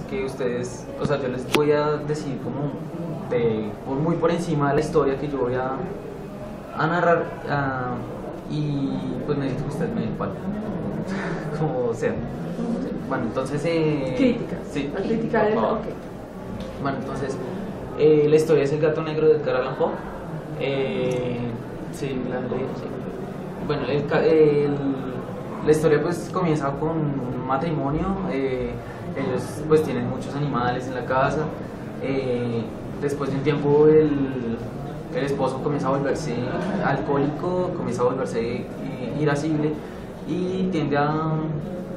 que ustedes, o sea, yo les voy a decir como muy por encima de la historia que yo voy a narrar, y pues necesito que ustedes me den palo, como sea. Bueno, entonces... Crítica. Sí. A criticar el... Ok. Bueno, entonces, la historia es El gato negro de Edgar Allan Poe. Sí, la leí, sí. Bueno, la historia pues comienza con un matrimonio. Ellos pues tienen muchos animales en la casa. Después de un tiempo el esposo comienza a volverse alcohólico, comienza a volverse irascible y tiende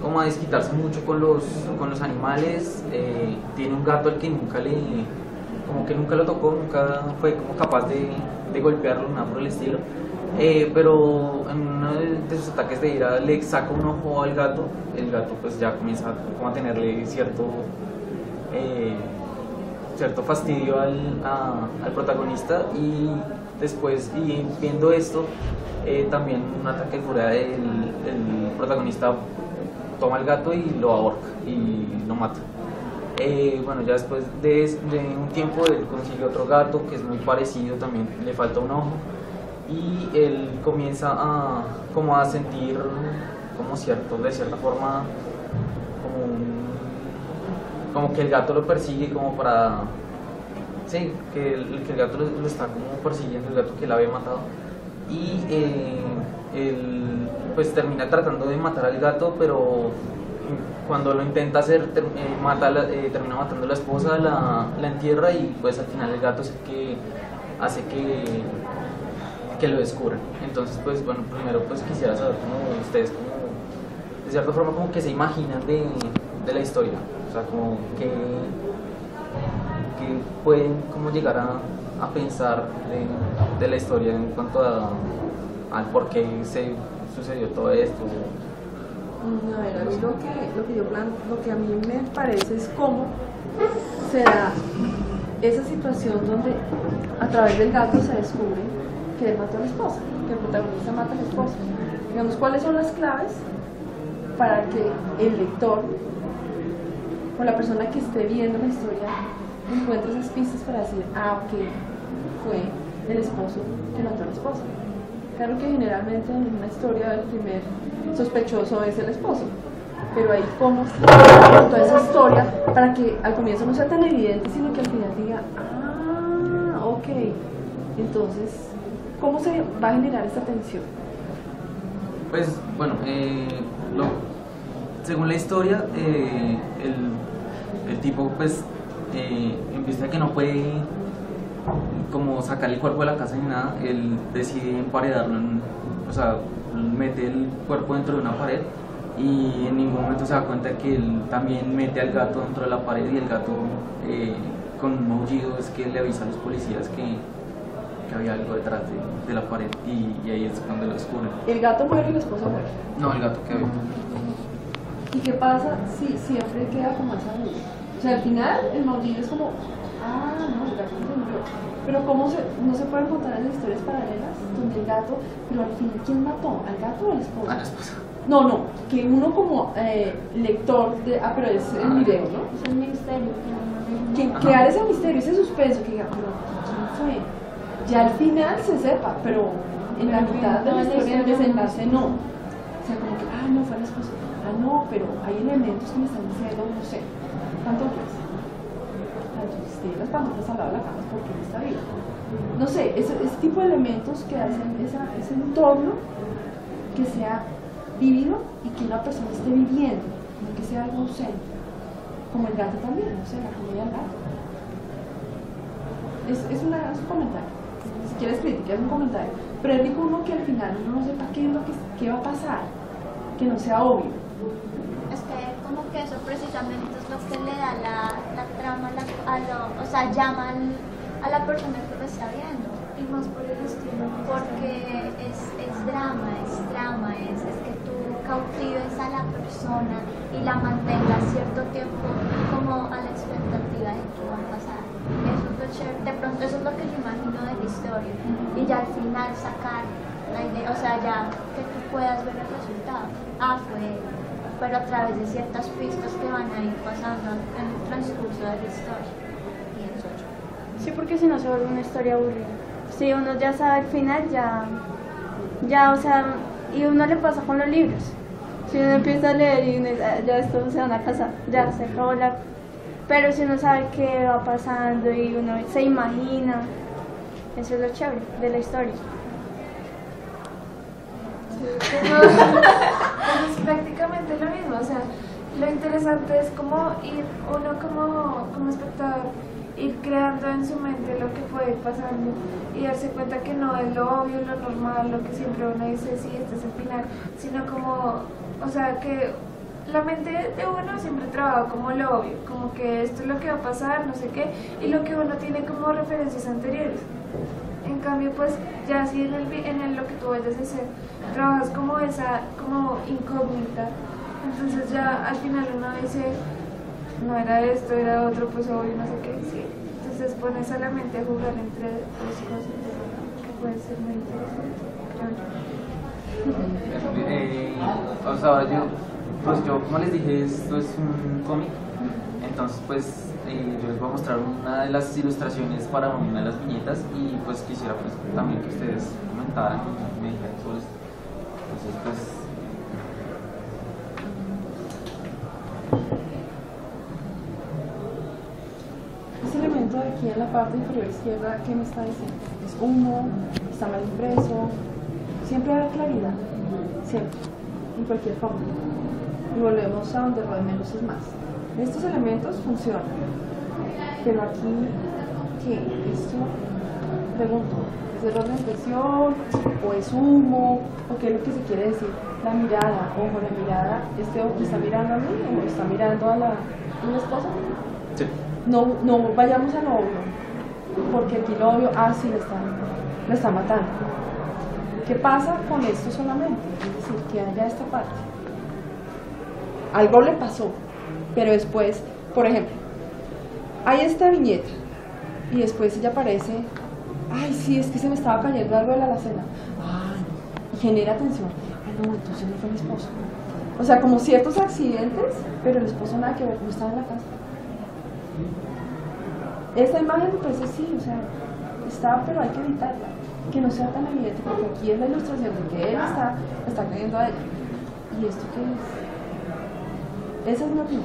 como a desquitarse mucho con los animales. Tiene un gato al que nunca lo tocó, nunca fue como capaz de golpearlo, nada por el estilo. Pero en uno de sus ataques de ira le saca un ojo al gato. El gato pues ya comienza como a tenerle cierto fastidio al protagonista, y después, y viendo esto, también un ataque de furia, el protagonista toma al gato y lo ahorca y lo mata. Bueno, ya después de un tiempo él consigue otro gato que es muy parecido, también le falta un ojo, y él comienza como a sentir como de cierta forma, como que el gato lo persigue, como para... Sí, que el gato lo está como persiguiendo, el gato que él había matado. Y él pues termina tratando de matar al gato, pero cuando lo intenta hacer, termina matando a la esposa, la entierra, y pues al final el gato es el que hace que lo descubran. Entonces pues bueno, primero pues quisiera saber cómo ustedes, como, de cierta forma, como que se imaginan de la historia, o sea, como que pueden como llegar a pensar de la historia en cuanto al por qué se sucedió todo esto. A ver, a mí lo que a mí me parece es cómo se da esa situación donde a través del gato se descubre que él mató a la esposa, que el protagonista mata a la esposa. Digamos, ¿cuáles son las claves para que el lector o la persona que esté viendo la historia encuentre esas pistas para decir, ok, fue el esposo que mató a la esposa? Claro que generalmente en una historia el primer sospechoso es el esposo, pero ahí cómo toda esa historia para que al comienzo no sea tan evidente, sino que al final diga, ok, entonces, ¿cómo se va a generar esta tensión? Pues bueno, según la historia, el tipo pues en vista de que no puede como sacar el cuerpo de la casa ni nada, él decide emparedarlo, o sea, mete el cuerpo dentro de una pared, y en ningún momento se da cuenta que él también mete al gato dentro de la pared, y el gato con un maullido es que le avisa a los policías que había algo detrás de la pared, y ahí es cuando lo descubren. ¿El gato muere y la esposa muere? No, el gato queda vivo. ¿Y qué pasa si siempre queda como esa duda? O sea, al final el maullido es como, no, el gato se murió. Pero ¿cómo no se pueden contar las historias paralelas donde el gato, pero al final, ¿quién mató? ¿Al gato o a la esposa? A la esposa. No, que uno como lector pero es el video, ¿no? Es el misterio. Crear ese misterio, ese suspenso, que diga, pero ¿quién fue? Ya al final se sepa, pero en la mitad de la historia, el desenlace no. O sea, como que, no fue la esposa. No, pero hay elementos que me están diciendo, no sé, pantuflas. Si tiene las pantuflas al lado de la cama es porque él está vivo. No sé, ese tipo de elementos que hacen ese entorno que sea vívido y que una persona esté viviendo, no que sea algo ausente. Como el gato también, no sé, la comida del gato. Es un comentario. Si quieres criticar, es un comentario. Pero es digo uno que al final uno no sepa qué va a pasar, que no sea obvio. Es que como que eso precisamente es lo que le da la trama, o sea, llama a la persona que lo está viendo, y más por el estilo, porque es drama, es que tú cautives a la persona y la mantengas cierto tiempo como a la expectativa de qué va a pasar. Eso es lo chévere, de pronto eso es lo que yo imagino de la historia, y ya al final sacar la idea, o sea, ya que tú puedas ver el resultado. Fue pero a través de ciertas pistas que van a ir pasando en el transcurso de la historia, pienso yo. Sí, porque si no se vuelve una historia aburrida. Si uno ya sabe el final, o sea, y uno le pasa con los libros. Si uno empieza a leer y uno, ya esto se van a casar, ya se acabó la... Pero si uno sabe qué va pasando y uno se imagina, eso es lo chévere de la historia. Pues es prácticamente lo mismo, o sea, lo interesante es como ir, uno como espectador, ir creando en su mente lo que puede ir pasando y darse cuenta que no es lo obvio, lo normal, lo que siempre uno dice, sí, este es el final, sino como, o sea, que la mente de uno siempre trabaja como lo obvio, como que esto es lo que va a pasar, no sé qué, y lo que uno tiene como referencias anteriores. En cambio, pues ya si en lo que tú vayas a hacer, trabajas como esa como incógnita, entonces ya al final uno dice, no era esto, era otro, pues obvio, no sé qué, sí. Entonces pones a la mente a jugar entre dos cosas, que puede ser muy interesante, creo yo. O sea, yo como les dije, esto es un cómic, entonces pues yo les voy a mostrar una de las ilustraciones para una de las viñetas y pues quisiera pues también que ustedes comentaran y me dijeran sobre esto. Entonces pues... Ese elemento de aquí en la parte inferior izquierda, ¿qué me está diciendo? Es humo, está mal impreso, siempre hay claridad, siempre, en cualquier forma. Y volvemos a donde lo de menos es más. Estos elementos funcionan, pero aquí, ¿qué? Esto, pregunto, ¿es error de impresión o es humo o qué es lo que se quiere decir? La mirada, ojo, la mirada, ¿este ojo está mirando a mí o está mirando a la esposa? Sí. No vayamos a lo obvio, porque aquí lo obvio, sí, lo está matando. ¿Qué pasa con esto solamente? Es decir, que haya esta parte. Algo le pasó, pero después, por ejemplo, hay esta viñeta y después ella aparece, ay, sí, es que se me estaba cayendo algo de la alacena. Y genera tensión. No, entonces no fue el esposo. O sea, como ciertos accidentes, pero el esposo nada que ver, no estaba en la casa. Esta imagen me parece sí, o sea, está, pero hay que evitarla, que no sea tan evidente, porque aquí es la ilustración de que él está creyendo a ella. ¿Y esto qué es? Esa es mi opinión.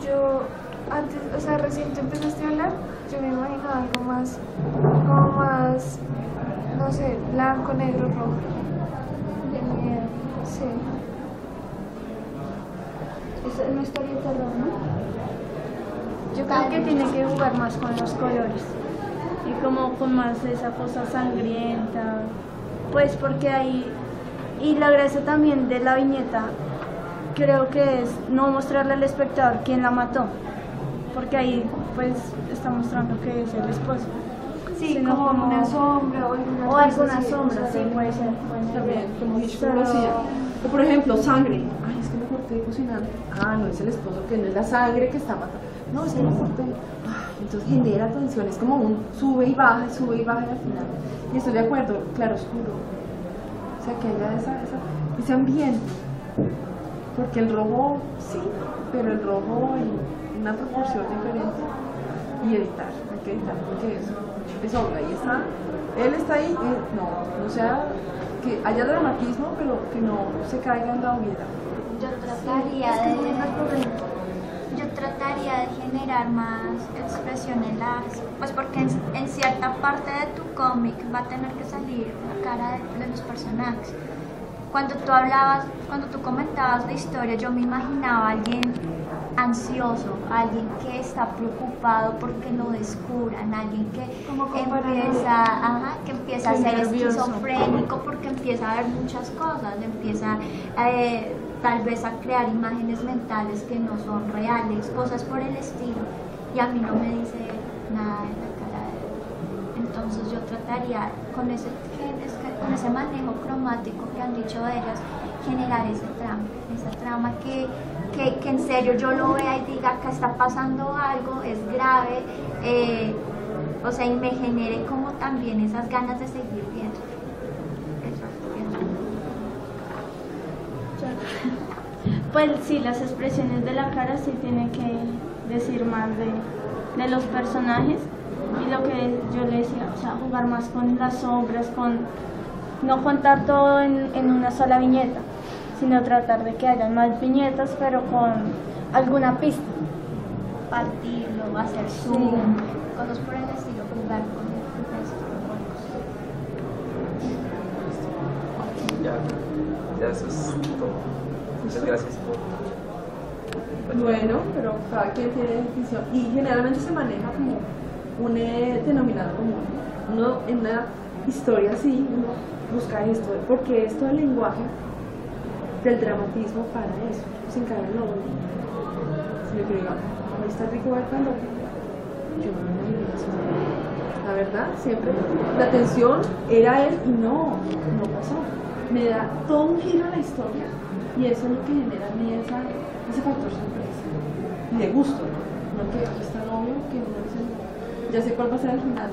Yo antes, o sea, recién te empezaste a hablar, yo me imaginaba algo más, como más, no sé, blanco, negro, rojo. De miedo. Sí. Esa es una historia de terror, ¿no? Yo creo que tiene que jugar más con los colores y como con más esa cosa sangrienta, pues porque ahí, y la gracia también de la viñeta creo que es no mostrarle al espectador quién la mató, porque ahí pues está mostrando que es el esposo. Sí, sino como una sombra o alguna sombra, sí, puede ser. También, como o por ejemplo, sangre. Ay, es que me corté cocinando. No es el esposo, que no es la sangre que está matando. No, es que me corté. Entonces genera tensión, es como un sube y baja al final. Y estoy de acuerdo, claro oscuro. O sea, que haya ese ambiente. Porque el rojo, sí, pero el rojo en una proporción diferente. Y editar, hay que editar, porque es obvio, ahí está. Él está ahí, no sea que haya dramatismo, pero que no se caiga en la obviedad. Yo trataría de generar más expresión en pues porque en cierta parte de tu cómic va a tener que salir la cara de los personajes. Cuando tú comentabas la historia, yo me imaginaba a alguien ansioso, alguien que está preocupado porque lo descubran, alguien que empieza a ser esquizofrénico porque empieza a ver muchas cosas, empieza tal vez a crear imágenes mentales que no son reales, cosas por el estilo, y a mí no me dice nada en la cara de él. Entonces yo trataría con ese manejo cromático que han dicho ellas, generar esa trama que en serio yo lo vea y diga que está pasando algo, es grave, O sea, y me genere como también esas ganas de seguir viendo. Eso pienso. Pues sí, las expresiones de la cara sí tienen que decir más de los personajes, y lo que yo le decía, o sea, jugar más con las sombras, no contar todo en una sola viñeta, sino tratar de que haya más viñetas, pero con alguna pista. Partirlo, hacer zoom, cosas por el estilo, jugar con Ya eso es todo. Muchas gracias por... Bueno, pero cada quien tiene definición y generalmente se maneja como un denominador común. Uno en una historia así, uno busca esto, porque esto del lenguaje, del dramatismo para eso, sin caer en lo obvio. Si yo quiero digo, ahí está rico ver cuando yo no me diría eso. La verdad, siempre la atención era él y no pasó. Me da todo un giro a la historia y eso es lo que genera en mí ese factor sorpresa y de gusto, no que aquí está novio, que uno dice, ya sé cuál va a ser el final.